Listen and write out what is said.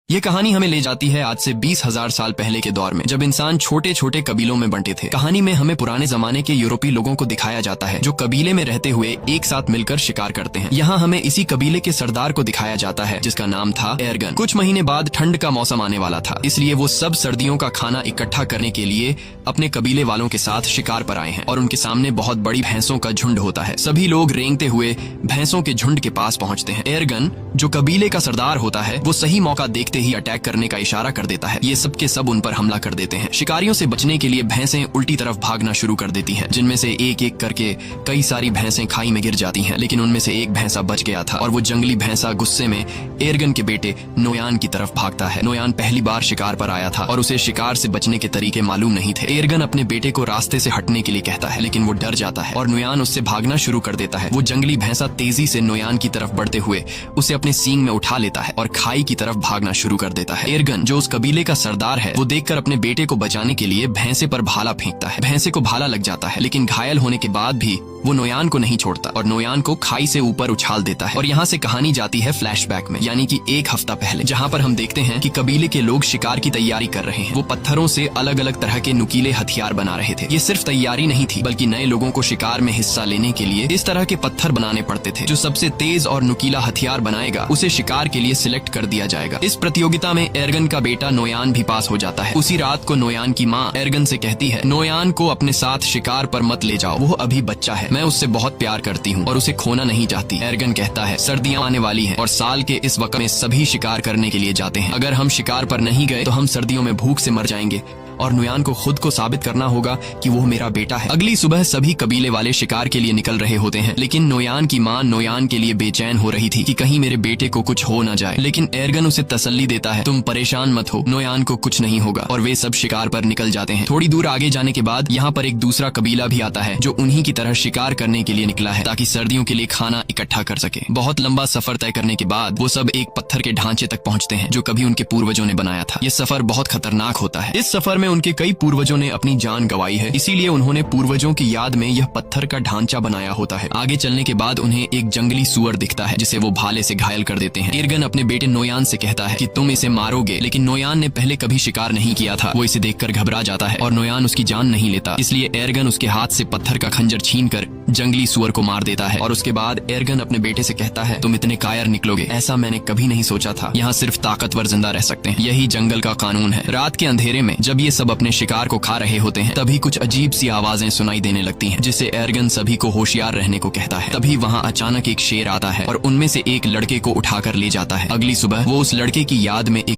ये कहानी हमें ले जाती है आज से 20,000 साल पहले के दौर में, जब इंसान छोटे छोटे कबीलों में बंटे थे। कहानी में हमें पुराने जमाने के यूरोपीय लोगों को दिखाया जाता है जो कबीले में रहते हुए एक साथ मिलकर शिकार करते हैं। यहाँ हमें इसी कबीले के सरदार को दिखाया जाता है जिसका नाम था एर्गन। कुछ महीने बाद ठंड का मौसम आने वाला था, इसलिए वो सब सर्दियों का खाना इकट्ठा करने के लिए अपने कबीले वालों के साथ शिकार पर आए हैं और उनके सामने बहुत बड़ी भैंसों का झुंड होता है। सभी लोग रेंगते हुए भैंसों के झुंड के पास पहुंचते हैं। एर्गन जो कबीले का सरदार होता है वो सही मौका देखते ही अटैक करने का इशारा कर देता है। ये सब के सब उन पर हमला कर देते हैं। शिकारियों से बचने के लिए भैंसें उल्टी तरफ भागना शुरू कर देती हैं, जिनमें से एक एक करके कई सारी भैंसें खाई में गिर जाती हैं, लेकिन उनमें से एक भैंसा बच गया था और वो जंगली भैंसा गुस्से में एर्गन के बेटे नोयान की तरफ भागता है। नोयान पहली बार शिकार पर आया था और उसे शिकार से बचने के तरीके मालूम नहीं थे। एर्गन अपने बेटे को रास्ते से हटने के लिए कहता है, लेकिन वो डर जाता है और नोयान उससे भागना शुरू कर देता है। वो जंगली भैंसा तेजी से नोयान की तरफ बढ़ते हुए उसे अपने सींग में उठा लेता है और खाई की तरफ भागना शुरू कर देता है। एर्गन जो उस कबीले का सरदार है वो देखकर अपने बेटे को बचाने के लिए भैंसे पर भाला फेंकता है। भैंसे को भाला लग जाता है, लेकिन घायल होने के बाद भी वो नोयान को नहीं छोड़ता और नोयान को खाई से ऊपर उछाल देता है। और यहाँ से कहानी जाती है फ्लैशबैक में, यानी कि एक हफ्ता पहले, जहाँ पर हम देखते हैं कि कबीले के लोग शिकार की तैयारी कर रहे हैं। वो पत्थरों से अलग अलग तरह के नुकीले हथियार बना रहे थे। ये सिर्फ तैयारी नहीं थी, बल्कि नए लोगों को शिकार में हिस्सा लेने के लिए इस तरह के पत्थर बनाने पड़ते थे। जो सबसे तेज और नुकीला हथियार बनाएगा उसे शिकार के लिए सिलेक्ट कर दिया जाएगा। इस प्रतियोगिता में एर्गन का बेटा नोयान भी पास हो जाता है। उसी रात को नोयान की माँ एर्गन से कहती है, नोयान को अपने साथ शिकार पर मत ले जाओ, वो अभी बच्चा है, मैं उससे बहुत प्यार करती हूँ और उसे खोना नहीं चाहती। एर्गन कहता है, सर्दियाँ आने वाली हैं और साल के इस वक्त में सभी शिकार करने के लिए जाते हैं। अगर हम शिकार पर नहीं गए तो हम सर्दियों में भूख से मर जाएंगे और नोयान को खुद को साबित करना होगा कि वो मेरा बेटा है। अगली सुबह सभी कबीले वाले शिकार के लिए निकल रहे होते हैं, लेकिन नोयान की माँ नोयान के लिए बेचैन हो रही थी कि कहीं मेरे बेटे को कुछ हो न जाए। लेकिन एर्गन उसे तसल्ली देता है, तुम परेशान मत हो, नोयान को कुछ नहीं होगा। और वे सब शिकार पर निकल जाते हैं। थोड़ी दूर आगे जाने के बाद यहाँ पर एक दूसरा कबीला भी आता है जो उन्हीं की तरह शिकार करने के लिए निकला है ताकि सर्दियों के लिए खाना इकट्ठा कर सके। बहुत लंबा सफर तय करने के बाद वो सब एक पत्थर के ढांचे तक पहुँचते हैं जो कभी उनके पूर्वजों ने बनाया था। ये सफर बहुत खतरनाक होता है। इस सफर में उनके कई पूर्वजों ने अपनी जान गंवाई है, इसीलिए उन्होंने पूर्वजों की याद में यह पत्थर का ढांचा बनाया होता है। आगे चलने के बाद उन्हें एक जंगली सुअर दिखता है जिसे वो भाले से घायल कर देते हैं। एर्गन अपने बेटे नोयान से कहता है कि तुम इसे मारोगे, लेकिन नोयान ने पहले कभी शिकार नहीं किया था। वो इसे देखकर घबरा जाता है और नोयान उसकी जान नहीं लेता, इसलिए एर्गन उसके हाथ से पत्थर का खंजर छीनकर जंगली सुअर को मार देता है। और उसके बाद एर्गन अपने बेटे से कहता है, तुम इतने कायर निकलोगे, ऐसा मैंने कभी नहीं सोचा था। यहाँ सिर्फ ताकतवर जिंदा रह सकते हैं, यही जंगल का कानून है। रात के अंधेरे में जब ये सब अपने शिकार को खा रहे होते हैं तभी कुछ अजीब सी आवाजें सुनाई देने लगती हैं, जिससे एर्गन सभी को होशियार रहने को कहता है। तभी वहाँ अचानक एक शेर आता है और उनमें से एक लड़के को उठाकर ले जाता है। अगली सुबह वो उस लड़के की याद में एक